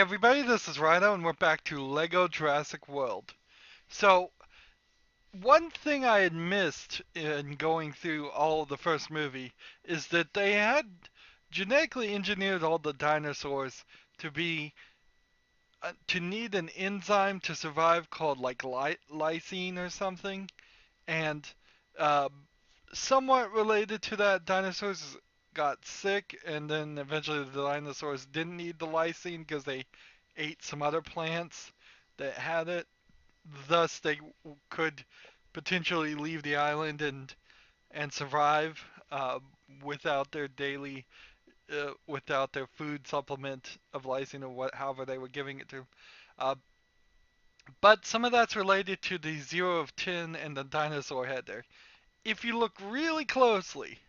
everybody, this is Rydo and we're back to LEGO Jurassic World. So, one thing I had missed in going through all of the first movie is that they had genetically engineered all the dinosaurs to be to need an enzyme to survive called like lysine or something, and uh, somewhat related to that, dinosaurs got sick, and then eventually the dinosaurs didn't need the lysine because they ate some other plants that had it. Thus, they could potentially leave the island and survive without their daily without their food supplement of lysine or however they were giving it to. Uh, but some of that's related to the 0 of 10 and the dinosaur head there. If you look really closely,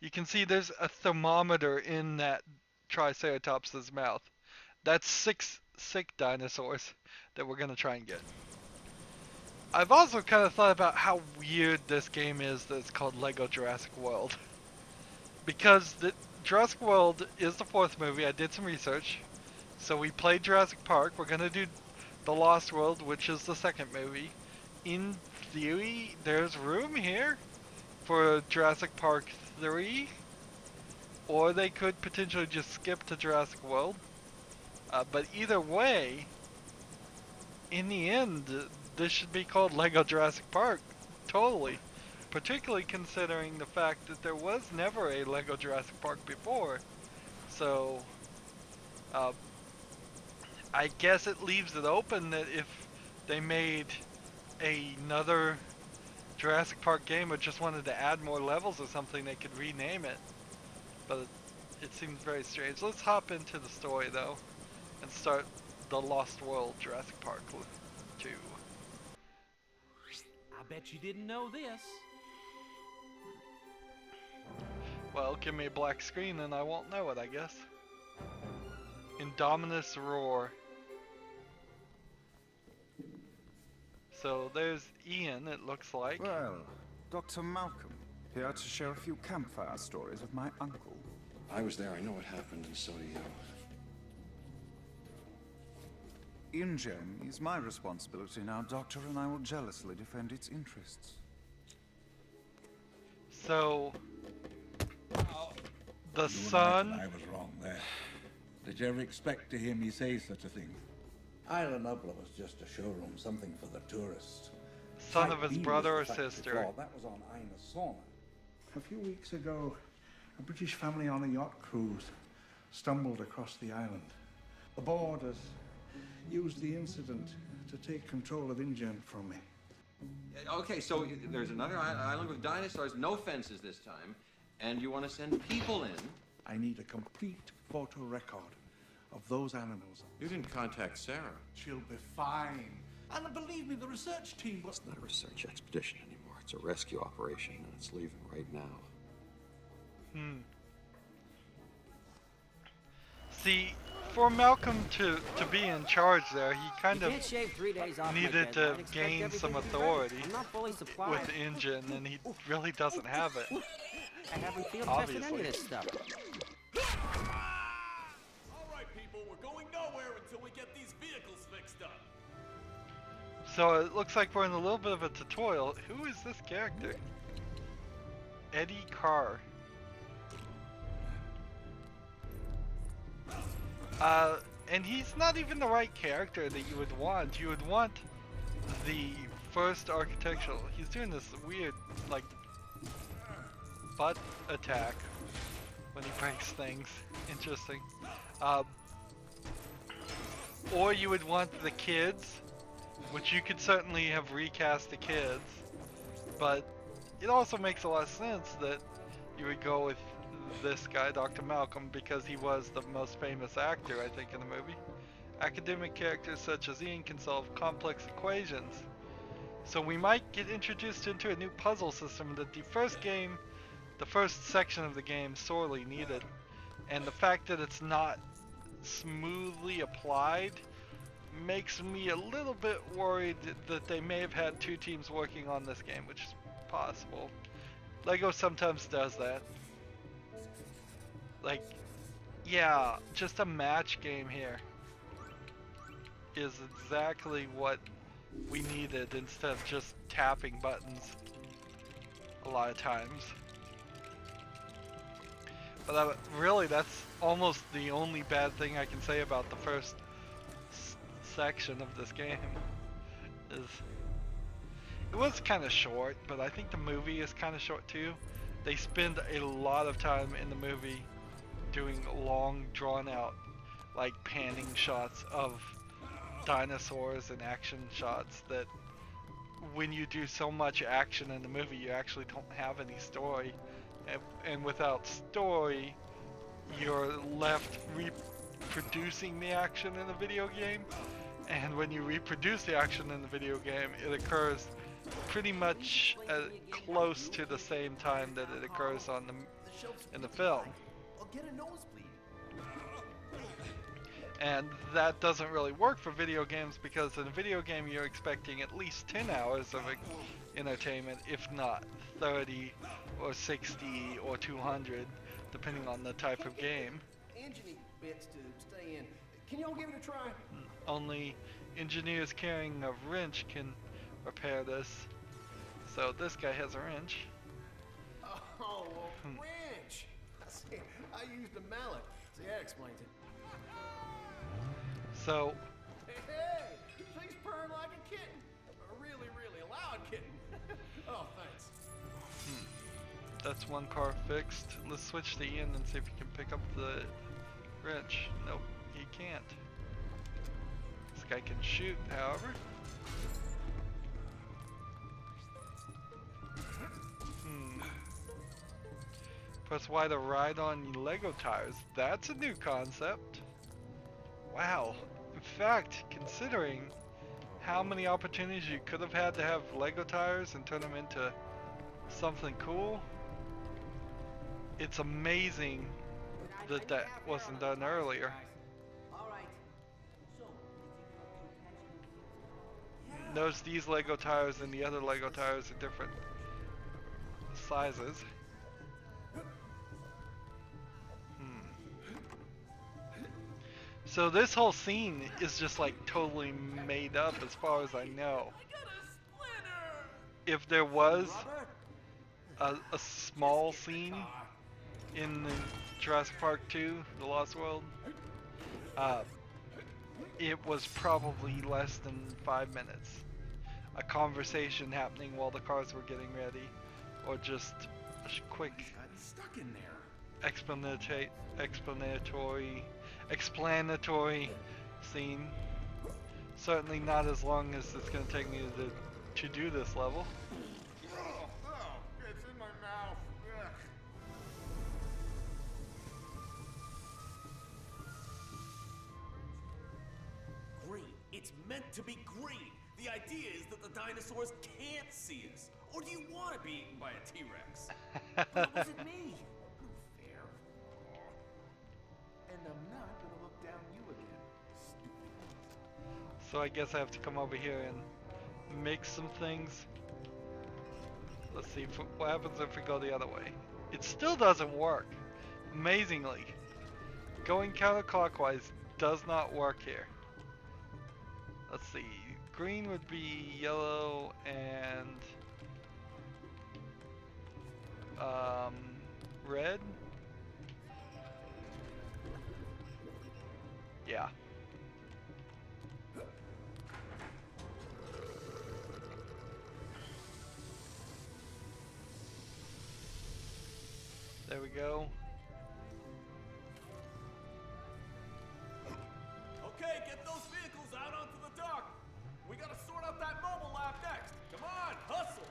you can see there's a thermometer in that Triceratops' mouth. That's 6 sick dinosaurs that we're going to try and get. I've also kind of thought about how weird this game is that it's called LEGO Jurassic World. Because the Jurassic World is the 4th movie. I did some research. So we played Jurassic Park. We're going to do The Lost World, which is the 2nd movie. In theory, there's room here for Jurassic Park 3. Or they could potentially just skip to Jurassic World. But either way, in the end, this should be called LEGO Jurassic Park. Totally. Particularly considering the fact that there was never a LEGO Jurassic Park before. So, I guess it leaves it open that if they made another Jurassic Park game or just wanted to add more levels or something, they could rename it. But it seems very strange. Let's hop into the story though and start The Lost World Jurassic Park 2. I bet you didn't know this. Well, give me a black screen and I won't know it, I guess. Indominus Roar. So there's Ian, it looks like. Well, Dr. Malcolm, here to share a few campfire stories of my uncle. I was there, I know what happened, and so do you. InGen is my responsibility now, Doctor, and I will jealously defend its interests. So, the You son. and I was wrong there. Did you ever expect to hear me say such a thing? Isla Nublar was just a showroom, something for the tourists. Son of his Site B brother or was the factory sister. floor. That was on Isla Sorna. A few weeks ago, a British family on a yacht cruise stumbled across the island. The boarders used the incident to take control of InGen from me. Okay, so there's another island with dinosaurs, no fences this time, and you want to send people in? I need a complete photo record of those animals. You didn't contact Sarah. She'll be fine. And believe me, the research team was... It's not a research expedition anymore. It's a rescue operation, and it's leaving right now. See, for Malcolm to be in charge there, he kind of Can't shave 3 days off needed like that, to man. Expect gain everything some to be great. authority I'm not fully supplied. with InGen, and he really doesn't have it. I haven't field tested any Obviously. of this stuff. All right, people, we're going nowhere until we get these vehicles fixed up. So it looks like we're in a little bit of a tutorial. Who is this character? Eddie Carr. And he's not even the right character that you would want. You would want the first architectural. He's doing this weird, like, butt attack when he breaks things. Interesting. Or you would want the kids, which you could certainly have recast the kids, but it also makes a lot of sense that you would go with this guy, Dr. Malcolm, because he was the most famous actor, I think, in the movie. Academic characters such as Ian can solve complex equations. So we might get introduced into a new puzzle system that the first section of the game sorely needed. And the fact that it's not smoothly applied makes me a little bit worried that they may have had 2 teams working on this game, which is possible. LEGO sometimes does that. Like, yeah, just a match game here. is exactly what we needed instead of just tapping buttons a lot of times. But really, that's almost the only bad thing I can say about the first section of this game. Is it was kind of short, but I think the movie is kind of short too. They spend a lot of time in the movie doing long, drawn-out, like panning shots of dinosaurs and action shots that when you do so much action in the movie, you actually don't have any story. And without story, you're left reproducing the action in the video game. And when you reproduce the action in the video game, it occurs pretty much close to the same time that it occurs on in the film. I'll get a nosebleed. And that doesn't really work for video games because in a video game you're expecting at least 10 hours of entertainment, if not 30 or 60 or 200, depending on the type of game. Engine bits to stay in. Can y'all give it a try? Only engineers carrying a wrench can repair this. So this guy has a wrench. Oh, a wrench. I used a mallet. See, that explains it. So, Hey, she's purring like a kitten. A really, really loud kitten. Oh, thanks. that's one car fixed. Let's switch to Ian and see if he can pick up the wrench. Nope, he can't. This guy can shoot, however. Press Y to ride on Lego tires. That's a new concept. Wow. In fact, considering how many opportunities you could have had to have Lego tires and turn them into something cool, it's amazing that that wasn't done earlier. Notice these Lego tires and the other Lego tires are different sizes. So this whole scene is just like totally made up as far as I know. If there was a small scene in the Jurassic Park 2, The Lost World, it was probably less than 5 minutes. A conversation happening while the cars were getting ready, or just a quick Stuck in there. explanatory scene. Certainly not as long as it's going to take me to do this level. Oh, it's in my mouth. Ugh. Green. It's meant to be green. The idea is that the dinosaurs can't see us. Or do you want to be eaten by a T-Rex? What was it me? Fair. And I'm not gonna look down you again. Stupid. So I guess I have to come over here and make some things. Let's see what happens if we go the other way. It still doesn't work. Amazingly. Going counterclockwise does not work here. Let's see. Green would be yellow and red. Yeah. There we go. Okay, get those vehicles out onto the dock. We gotta sort out that mobile lab next. Come on, hustle.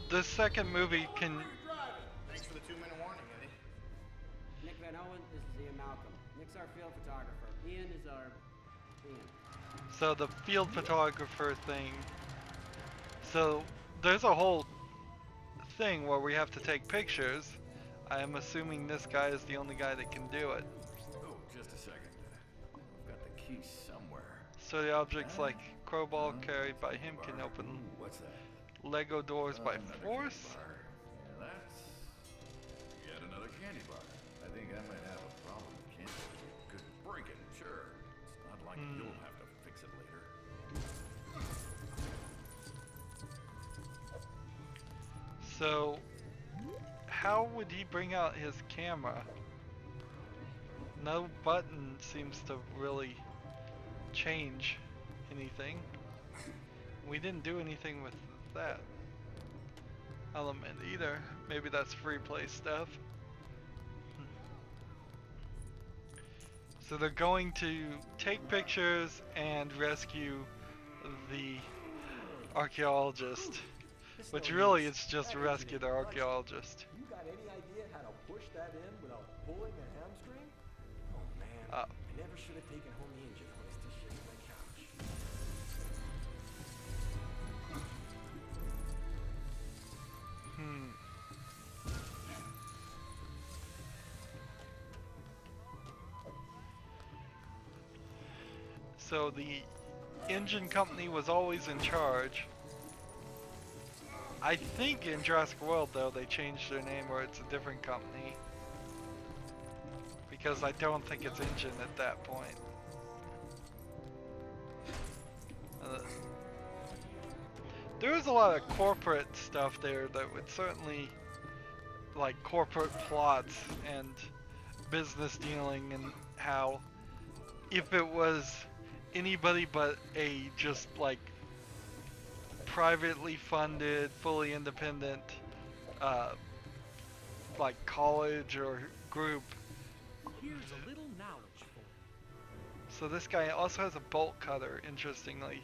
The second movie can. Where are you driving? Thanks for the 2-minute warning, Eddie. Nick Van Owen, this is Ian Malcolm. Nick's our field photographer. Ian is our Ian. So the field photographer thing. So there's a whole thing where we have to take pictures. I am assuming this guy is the only guy that can do it. Oh, just a second. I've got the key somewhere. So the objects like crowbar carried by him can open Ooh, what's that? Lego doors by Another force. candy bar. Yeah, that's yet another candy bar. I think I might have a problem with candy. Good like you'll have to fix it later. So, how would he bring out his camera? No button seems to really change anything. We didn't do anything with that element either. Maybe that's free play stuff. So they're going to take pictures and rescue the archaeologist, which really is just rescue the archaeologist. You got any idea how to push that in without pulling a hamstring? Oh man, I never should have taken home the engine hoist to shake my couch. So the engine company was always in charge. I think in Jurassic World though they changed their name or it's a different company. Because I don't think it's engine at that point. There is a lot of corporate stuff there that would certainly, like corporate plots and business dealing, and how if it was anybody but a just like privately funded, fully independent like college or group. Here's a little knowledge for you. So this guy also has a bolt cutter, interestingly.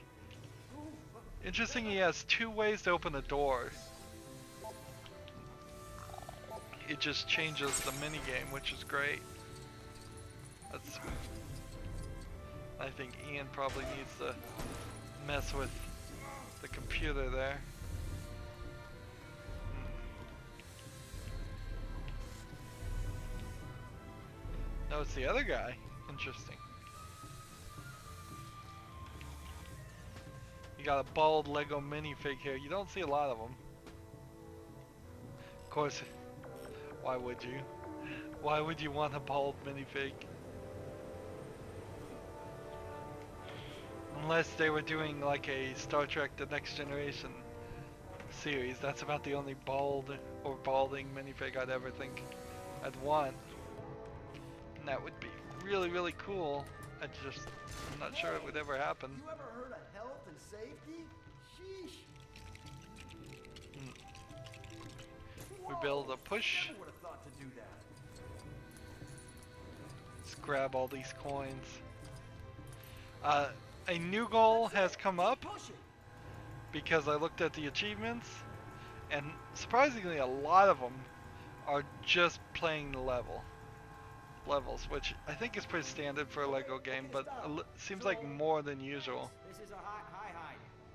Interesting, he has two ways to open the door. It just changes the minigame, which is great. That's, I think Ian probably needs to mess with the computer there. No, it's the other guy. Interesting. You got a bald Lego minifig here. You don't see a lot of them. Of course, why would you? Why would you want a bald minifig? Unless they were doing like a Star Trek The Next Generation series. That's about the only bald or balding minifig I'd ever think I'd want. And that would be really, really cool. I'm not sure it would ever happen. You ever heard of health and safety? Sheesh. We build a push. Never would have thought to do that. Let's grab all these coins. A new goal has come up because I looked at the achievements, and surprisingly a lot of them are just playing the levels, which I think is pretty standard for a Lego game, but seems like more than usual. This is a high.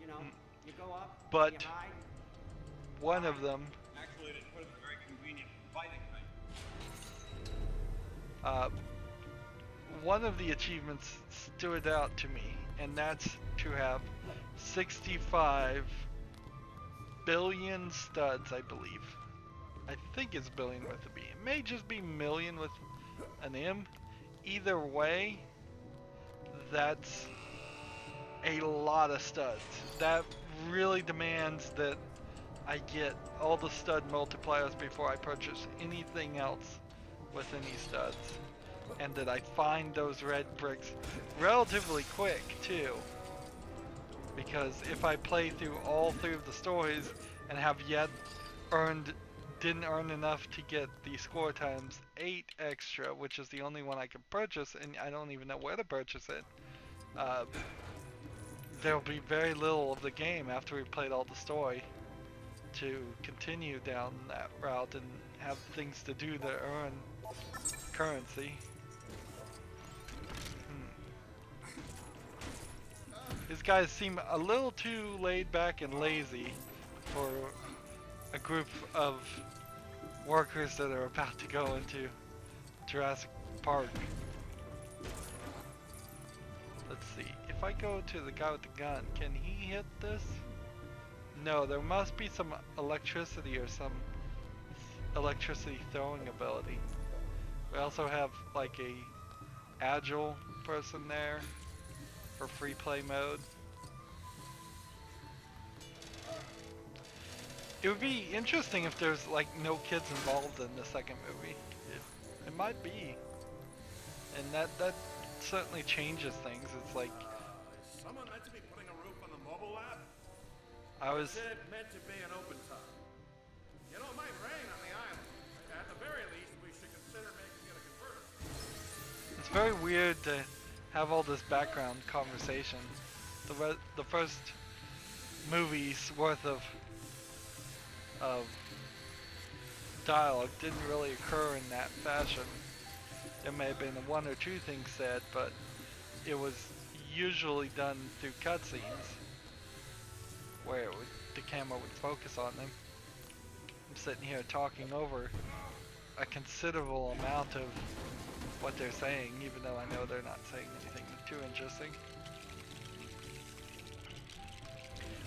You know, you go up, But you hide. one of them, Actually, it was very convenient fighting thing. one of the achievements stood out to me, and that's to have 65 billion studs, I believe. I think it's billion with a B. It may just be million with an M. Either way, that's a lot of studs. That really demands that I get all the stud multipliers before I purchase anything else with any studs. And that I find those red bricks relatively quick too. Because if I play through all three of the stories and have yet didn't earn enough to get the score times 8 extra, which is the only one I can purchase, and I don't even know where to purchase it, there'll be very little of the game after we played all the story to continue down that route and have things to do to earn currency. These guys seem a little too laid back and lazy for a group of workers that are about to go into Jurassic Park. Let's see, if I go to the guy with the gun, can he hit this? No, there must be some electricity or some electricity throwing ability. We also have like a agile person there. for free play mode. It would be interesting if there's like no kids involved in the second movie. It might be, and that certainly changes things. It's like Is someone meant to be putting a roof on the mobile lab? I was. Is it meant to be an open top? You know, it might rain on the island. At the very least, we should consider making it a convertible. It's very weird to have all this background conversation. The first movie's worth of dialogue didn't really occur in that fashion. There may have been one or two things said, but it was usually done through cutscenes where the camera would focus on them. I'm sitting here talking over a considerable amount of what they're saying, even though I know they're not saying anything too interesting.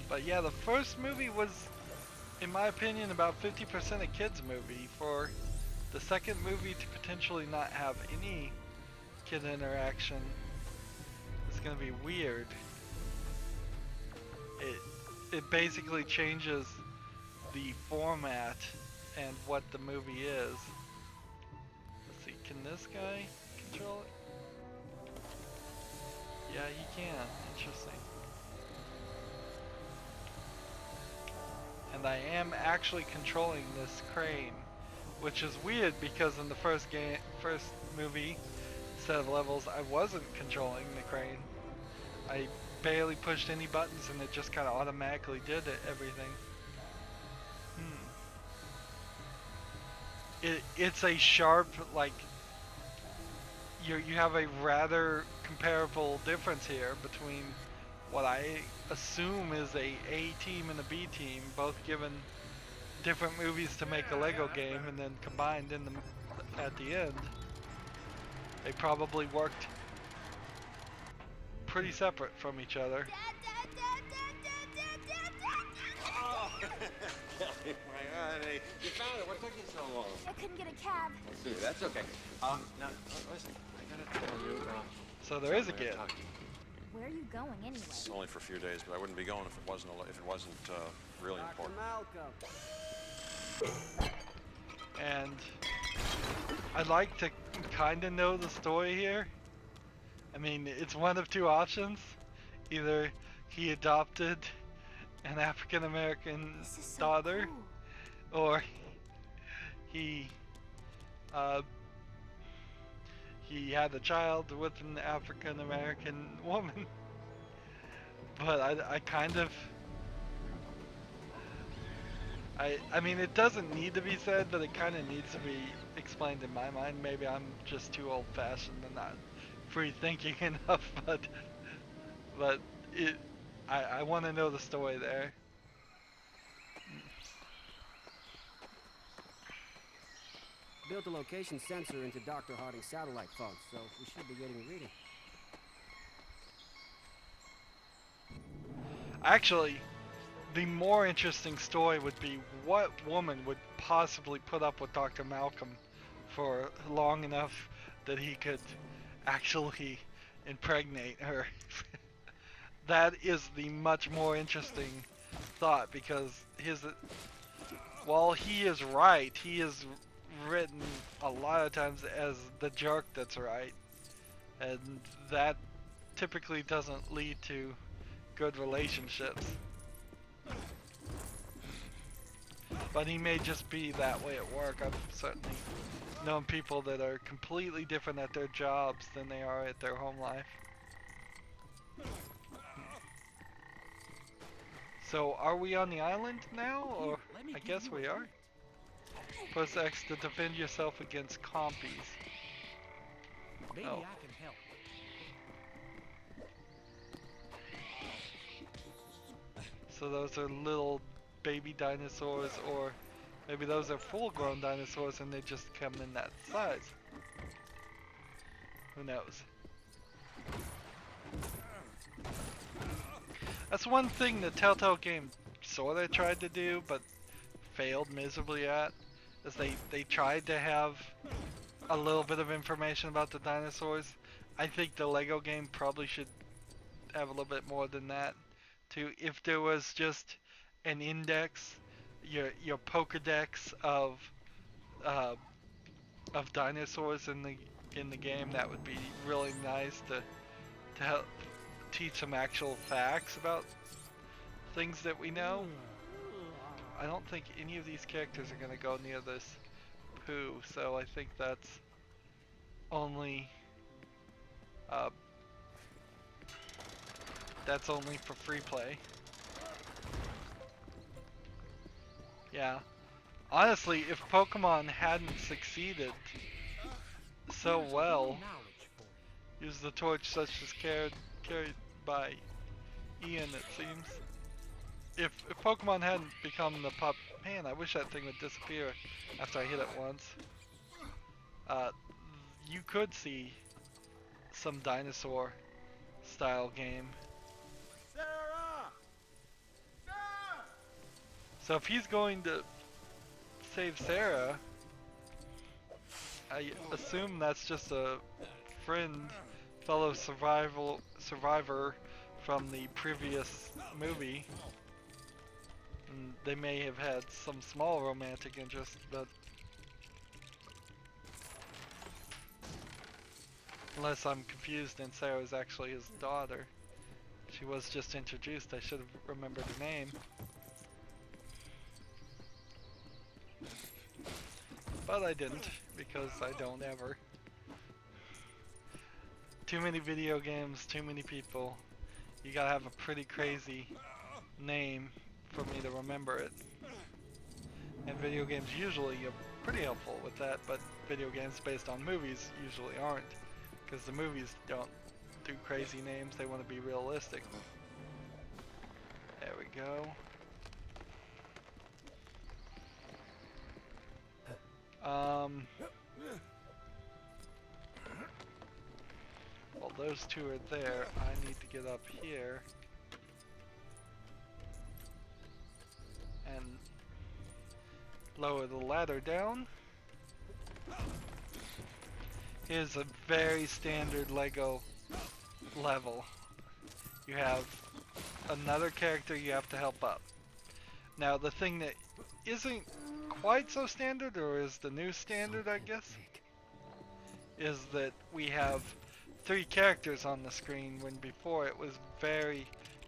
But yeah, the first movie was, in my opinion, about 50% a kids movie. For the second movie to potentially not have any kid interaction is going to be weird. It basically changes the format and what the movie is. Let's see, can this guy control it? Yeah, he can. Interesting. And I am actually controlling this crane, which is weird because in the first movie set of levels, I wasn't controlling the crane. I barely pushed any buttons and it just kind of automatically did everything. It's a sharp, like, you have a rather comparable difference here between what I assume is a team and a B team, both given different movies to make a Lego game and then combined in at the end. They probably worked pretty separate from each other. Oh, Kelly, my honey. You found it. What took you so long? I couldn't get a cab. That's okay. Now, listen, I gotta tell you. So there is a kid. Where are you going anyway? It's only for a few days, but I wouldn't be going if it wasn't really important. And I'd like to kind of know the story here. I mean, it's one of two options. Either he adopted an African American daughter, or he had a child with an African American woman. But I kind of, I mean, it doesn't need to be said, but it kind of needs to be explained in my mind. Maybe I'm just too old-fashioned and not free-thinking enough, but I want to know the story there. Built a location sensor into Dr. Harding's satellite phone, so we should be getting a reading. Actually, the more interesting story would be what woman would possibly put up with Dr. Malcolm for long enough that he could actually impregnate her. That is the much more interesting thought, because while he is right, he is written a lot of times as the jerk that's right, and that typically doesn't lead to good relationships. But he may just be that way at work. I've certainly known people that are completely different at their jobs than they are at their home life. So are we on the island now, or I guess we are? Press X to defend yourself against compies. Maybe I can help. So those are little baby dinosaurs, or maybe those are full-grown dinosaurs and they just come in that size. Who knows? That's one thing the Telltale game sorta tried to do, but failed miserably at, is they tried to have a little bit of information about the dinosaurs. I think the Lego game probably should have a little bit more than that. To if there was just an index, your Pokédex uh, of dinosaurs in the game, that would be really nice to help teach some actual facts about things that we know. I don't think any of these characters are gonna go near this poo, so I think only uh, that's only for free play. Yeah. Honestly, if Pokemon hadn't succeeded so well, use the torch such as carried by Ian, it seems. If Pokemon hadn't become the pop, man, I wish that thing would disappear after I hit it once. You could see some dinosaur style game. Sarah! Sarah! So if he's going to save Sarah, I assume that's just a fellow survivor from the previous movie. And they may have had some small romantic interest, but unless I'm confused and Sarah's actually his daughter. She was just introduced, I should have remembered her name. But I didn't, because I don't ever. Too many video games, too many people. You gotta have a pretty crazy name for me to remember it. And video games usually are pretty helpful with that, but video games based on movies usually aren't. Because the movies don't do crazy names, they want to be realistic. There we go. Well, those two are there. I need to get up here and lower the ladder down. Here's a very standard Lego level. You have another character you have to help up. Now the thing that isn't quite so standard, or is the new standard I guess, is that we have 3 characters on the screen when before it was very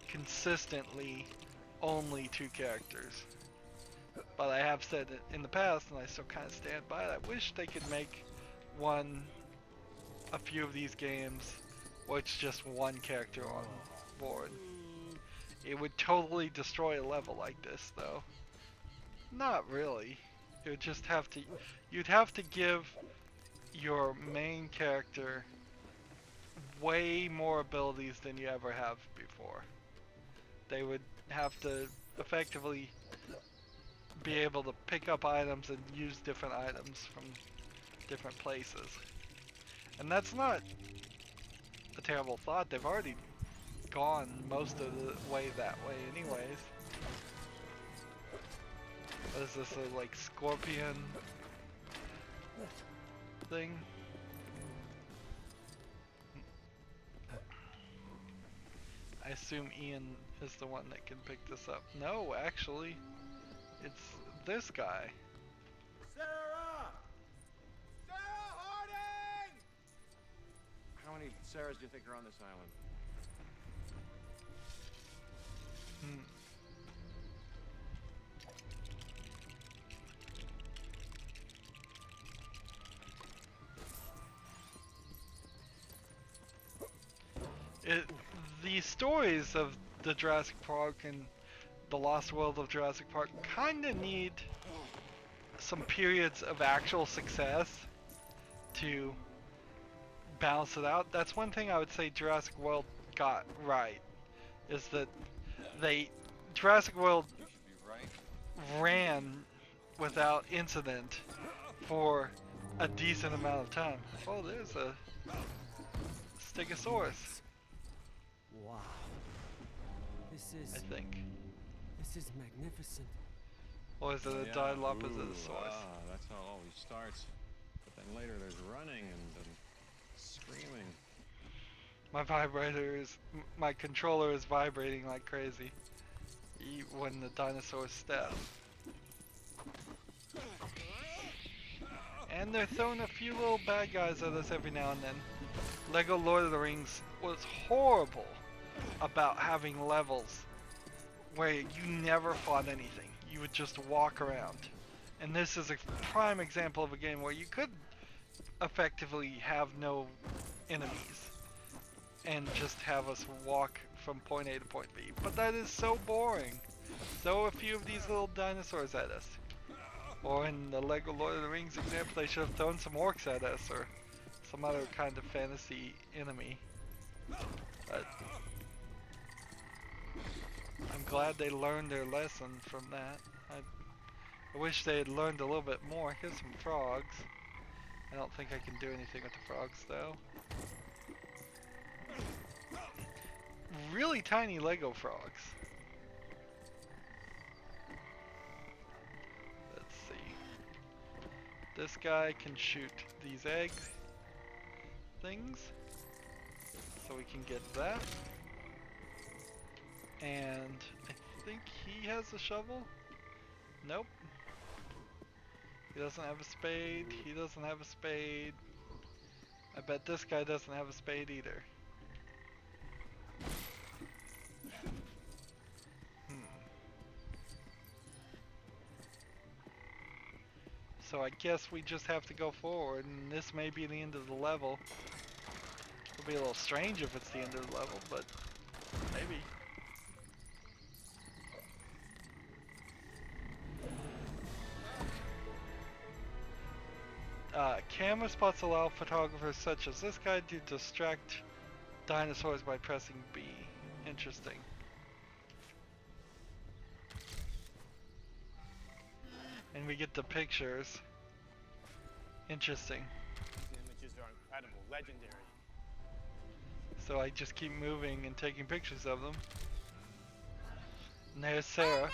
consistently only 2 characters. But I have said it in the past, and I still kind of stand by it, I wish they could make a few of these games where it's just one character on board. It would totally destroy a level like this though. Not really. It would just have to, you'd have to give your main character way more abilities than you ever have before. They would have to effectively be able to pick up items and use different items from different places. And that's not a terrible thought. They've already gone most of the way that way anyways. What is this, a like scorpion thing? I assume Ian is the one that can pick this up. No, actually, it's this guy. Sarah! Sarah Harding! How many Sarahs do you think are on this island? The stories of the Jurassic Park and the Lost World of Jurassic Park kind of need some periods of actual success to balance it out. That's one thing I would say Jurassic World got right, is that Jurassic World ran without incident for a decent amount of time. Oh, there's a Stegosaurus. Wow. I think. This is magnificent. Or is it a Dilophosaurus? Ah, that's how it always starts. But then later there's running and screaming. My controller is vibrating like crazy when the dinosaurs stab. And they're throwing a few little bad guys at us every now and then. Lego Lord of the Rings was horrible about having levels where you never fought anything. You would just walk around. And this is a prime example of a game where you could effectively have no enemies and just have us walk from point A to point B. But that is so boring. Throw a few of these little dinosaurs at us. Or in the Lego Lord of the Rings example, they should have thrown some orcs at us or some other kind of fantasy enemy. But I'm glad they learned their lesson from that. I wish they had learned a little bit more. Here's some frogs. I don't think I can do anything with the frogs though. Really tiny Lego frogs. Let's see. This guy can shoot these egg things. So we can get that. And I think he has a shovel? Nope. He doesn't have a spade. He doesn't have a spade. I bet this guy doesn't have a spade either. So I guess we just have to go forward, and this may be the end of the level. It'll be a little strange if it's the end of the level, but maybe. Camera spots allow photographers such as this guy to distract dinosaurs by pressing B. Interesting. And we get the pictures. Interesting. These images are incredible, legendary. So I just keep moving and taking pictures of them. And there's Sarah.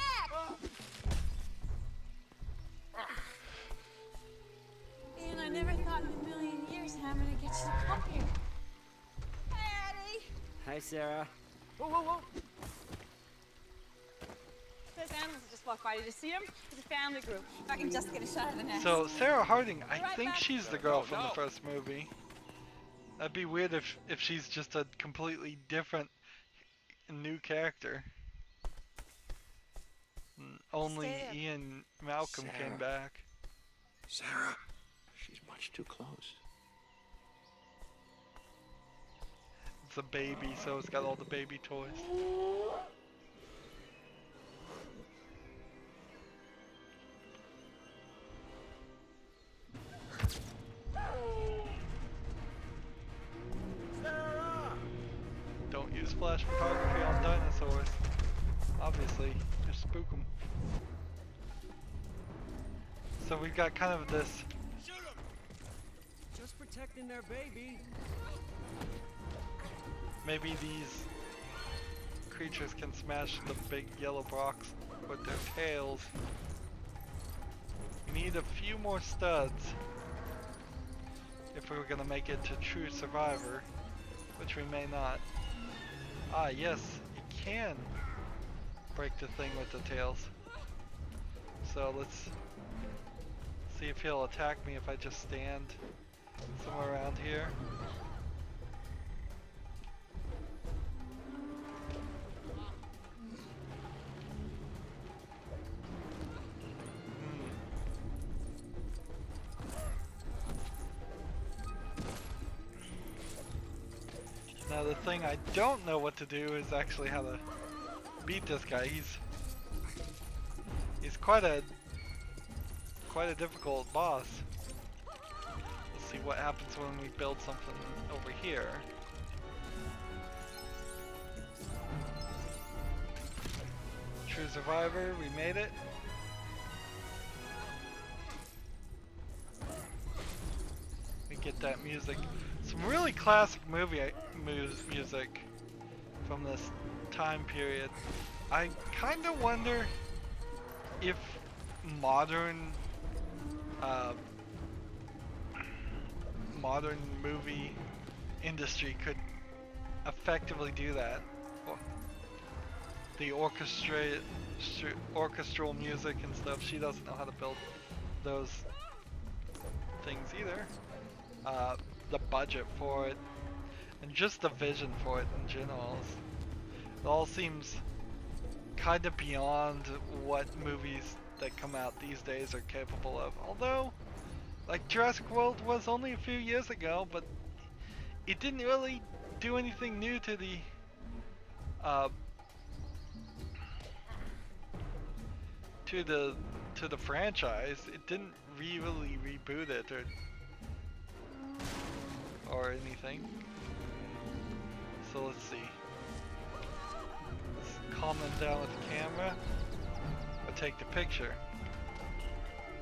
And I never thought in a million years how I'm gonna get you to come here. Daddy! Hi, Sarah. Whoa, whoa, whoa! Those animals just walked by. Did you see them? It's a family group. If I can just get a shot of the nest. So Sarah Harding, I think she's the girl from the first movie. That'd be weird if she's just a completely different new character. Only Ian Malcolm came back. Sarah, she's much too close. It's a baby, so it's got all the baby toys. Don't use flash photography on dinosaurs. Obviously, just spook them. So we've got kind of this. Just protecting their baby. Maybe these creatures can smash the big yellow blocks with their tails. We need a few more studs if we were gonna make it to true survivor, which we may not. Ah, yes, it can break the thing with the tails. So let's see if he'll attack me if I just stand somewhere around here. Now the thing I don't know what to do is actually how to beat this guy. He's quite a difficult boss. Let's see what happens when we build something over here. True survivor, we made it. We get that music. Some really classic movie music from this time period. I kind of wonder if modern modern movie industry could effectively do that. The orchestral music and stuff, she doesn't know how to build those things either. The budget for it, and just the vision for it in general, it all seems kind of beyond what movies that come out these days are capable of. Although, like Jurassic World was only a few years ago, but it didn't really do anything new to the to the franchise. It didn't really reboot it or anything. So let's see. Let's calm them down with the camera or take the picture.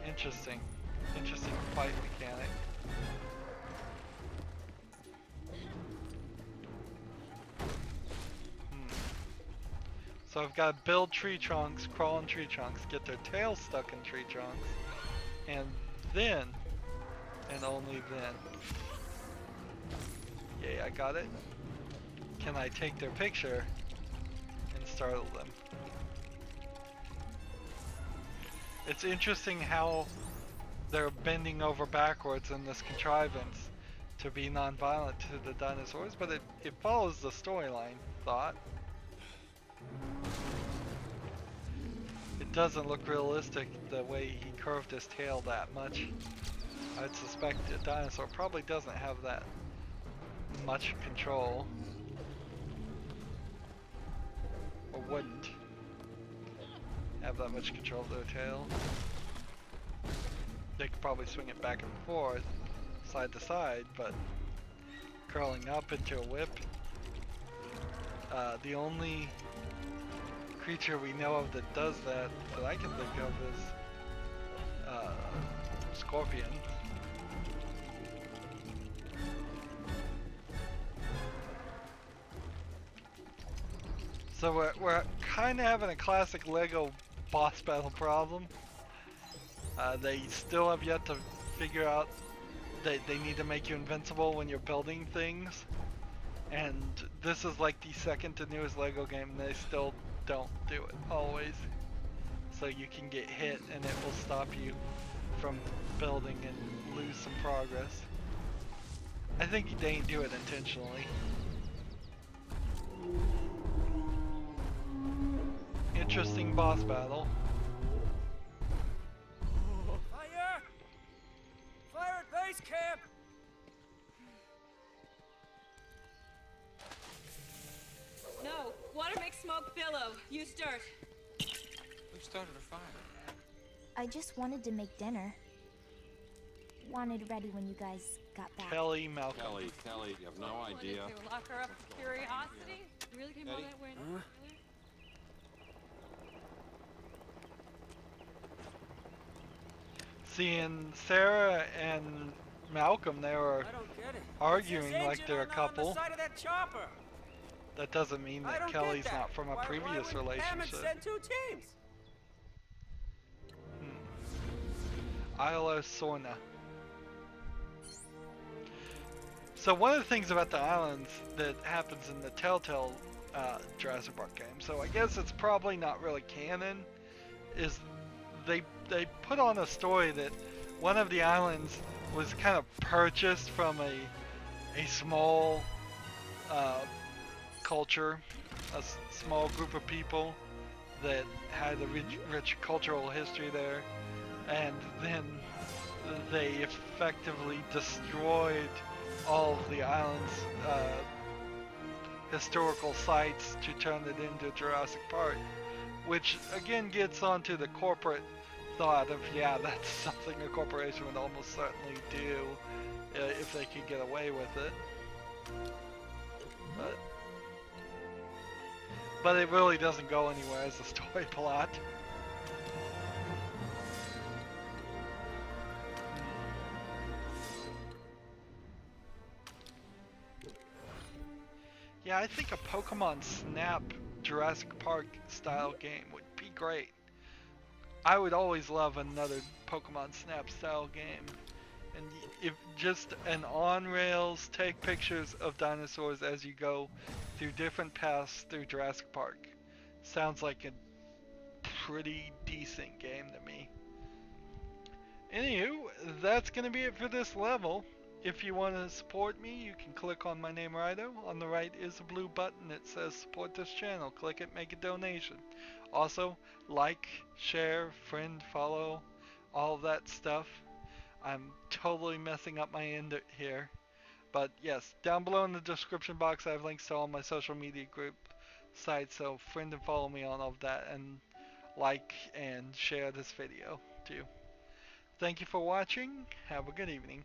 Interesting fight mechanic. So I've got to build tree trunks, crawl in tree trunks, get their tails stuck in tree trunks, and then, and only then, yay, I got it, can I take their picture and startle them. It's interesting how they're bending over backwards in this contrivance to be non-violent to the dinosaurs, but it follows the storyline thought. It doesn't look realistic the way he curved his tail that much. I'd suspect a dinosaur probably doesn't have that much control. Or wouldn't have that much control of their tail. They could probably swing it back and forth, side to side, but curling up into a whip. The only creature we know of that does that I can think of is Scorpion. So we're kind of having a classic Lego boss battle problem. They still have yet to figure out that they need to make you invincible when you're building things. And this is like the second to newest Lego game, and they still don't do it always. So you can get hit and it will stop you from building and lose some progress. I think they didn't do it intentionally. Interesting boss battle. Fire! Fire at base camp! No, water makes smoke billow. You start. Who started a fire? I just wanted to make dinner. Wanted ready when you guys got back. Kelly, Malcolm. Kelly, you have no idea. To lock her up for curiosity? You really came all that way? Seeing Sarah and Malcolm, they were arguing like they're a couple. On the side of that chopper. That doesn't mean that Kelly's not from a previous relationship. Send two teams. Isla Sorna. So one of the things about the islands that happens in the Telltale Jurassic Park game, so I guess it's probably not really canon, is they put on a story that one of the islands was kind of purchased from a small culture, a small group of people that had a rich cultural history there, and then they effectively destroyed all of the island's historical sites to turn it into Jurassic Park, which again gets onto the corporate thought of, yeah, that's something a corporation would almost certainly do if they could get away with it. But it really doesn't go anywhere as a story plot. Yeah, I think a Pokemon Snap Jurassic Park style game would be great. I would always love another Pokemon Snap style game. And if just an on rails, take pictures of dinosaurs as you go through different paths through Jurassic Park. Sounds like a pretty decent game to me. Anywho, that's going to be it for this level. If you want to support me, you can click on my name, Rydo. On the right is a blue button that says support this channel. Click it, make a donation. Also, like, share, friend, follow, all that stuff. I'm totally messing up my end here. But yes, down below in the description box I have links to all my social media group sites, so friend and follow me on all of that, and like and share this video too. Thank you for watching. Have a good evening.